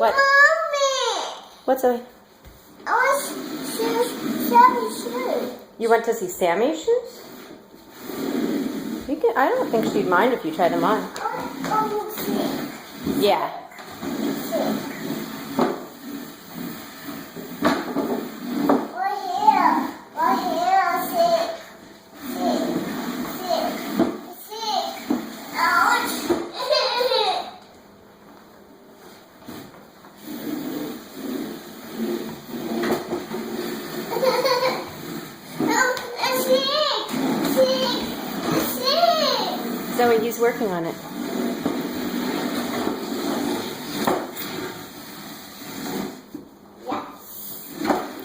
What? Mommy! What's Zoe? I want Sammy's shoes. You went to see Sammy's shoes? You can. I don't think she'd mind if you try them on. Yeah. Zoe, he's working on it.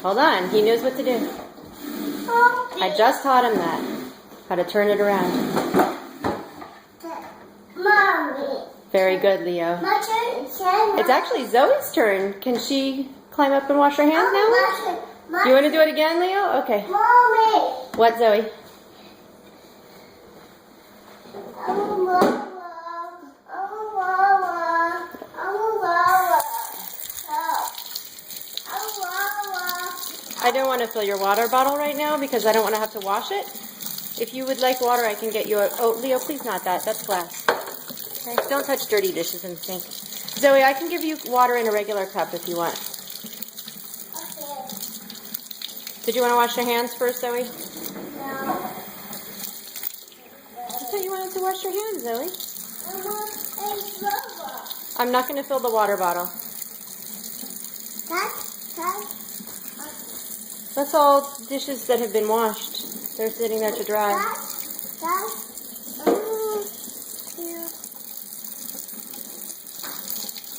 Hold on, he knows what to do. I just taught him that. How to turn it around. Mommy. Very good, Leo. My turn. It's actually Zoe's turn. Can she climb up and wash her hands now? You want to do it again, Leo? Okay. Mommy. What, Zoe? I don't want to fill your water bottle right now because I don't want to have to wash it. If you would like water, I can get you a... Oh, Leo, please not that. That's glass. Okay, don't touch dirty dishes in the sink. Zoe, I can give you water in a regular cup if you want. Okay. Did you want to wash your hands first, Zoe? No. I thought you wanted to wash your hands, Zoe. I want a rubber. I'm not going to fill the water bottle. That's all dishes that have been washed. They're sitting there to dry.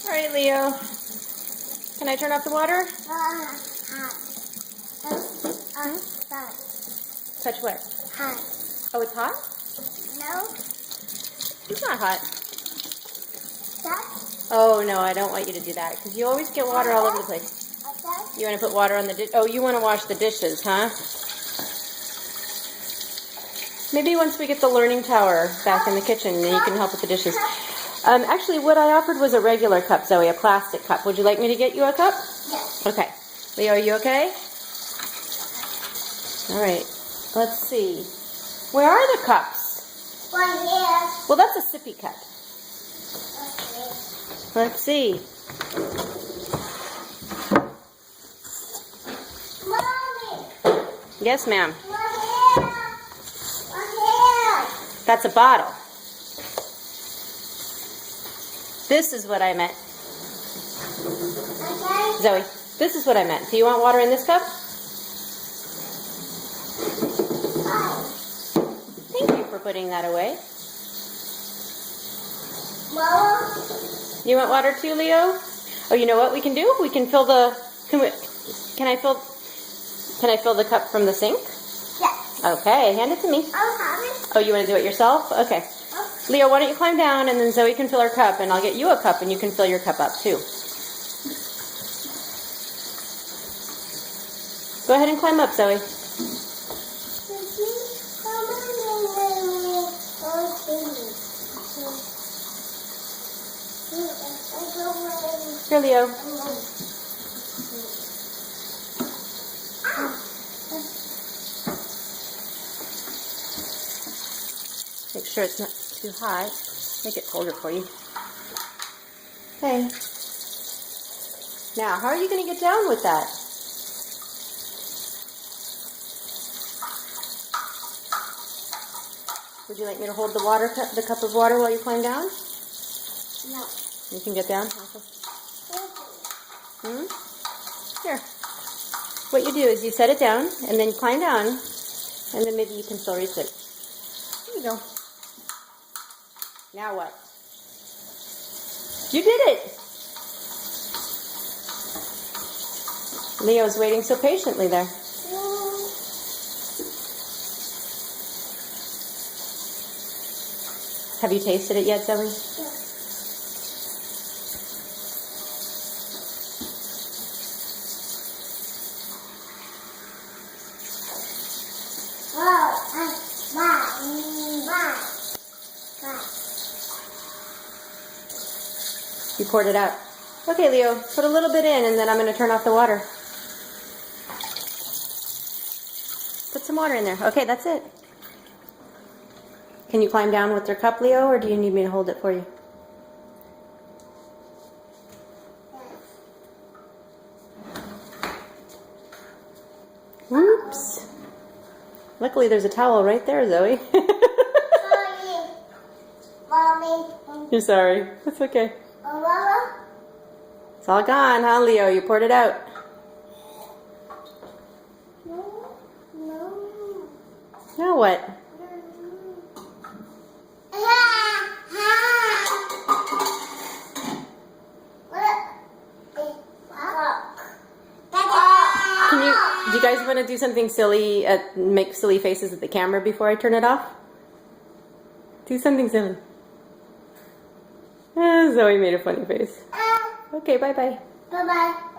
All right, Leo. Can I turn off the water? Touch what? Hot. Oh, it's hot? No. It's not hot. That. Oh, no, I don't want you to do that because you always get water all over the place. You want to put water on the dish? Oh, you want to wash the dishes, huh? Maybe once we get the learning tower back in the kitchen, then you can help with the dishes. Actually, what I offered was a regular cup, Zoe, a plastic cup. Would you like me to get you a cup? Yes. Okay. Leo, are you okay? All right. Let's see. Where are the cups? One here. Well, that's a sippy cup. Okay. Let's see. Mommy. Yes, ma'am. One here. One here. That's a bottle. This is what I meant. Okay. Zoe, this is what I meant. Do you want water in this cup? Thank you for putting that away. Mama. You want water too, Leo? Oh, you know what we can do? We can fill the... Can I fill the cup from the sink? Yes. Okay, hand it to me. I'll have it. Oh, you want to do it yourself? Okay. Leo, why don't you climb down and then Zoe can fill her cup and I'll get you a cup and you can fill your cup up too. Go ahead and climb up, Zoe. Here, Leo. Make sure it's not too hot. Make it colder for you. Okay. Now, how are you going to get down with that? Would you like me to hold the cup of water while you climb down? No. You can get down? Okay. Here. What you do is you set it down and then you climb down and then maybe you can still reach it. There you go. Now what? You did it! Leo's waiting so patiently there. Have you tasted it yet, Zoe? You poured it out. Okay, Leo, put a little bit in and then I'm going to turn off the water. Put some water in there. Okay, that's it. Can you climb down with your cup, Leo, or do you need me to hold it for you? Oops. Luckily, there's a towel right there, Zoe. Mommy. Mommy. You're sorry. That's okay. Mama. It's all gone, huh, Leo? You poured it out. No. No. Now what? Do you guys want to do something silly, make silly faces at the camera before I turn it off? Do something silly. Zoe made a funny face. Okay, bye-bye. Bye-bye.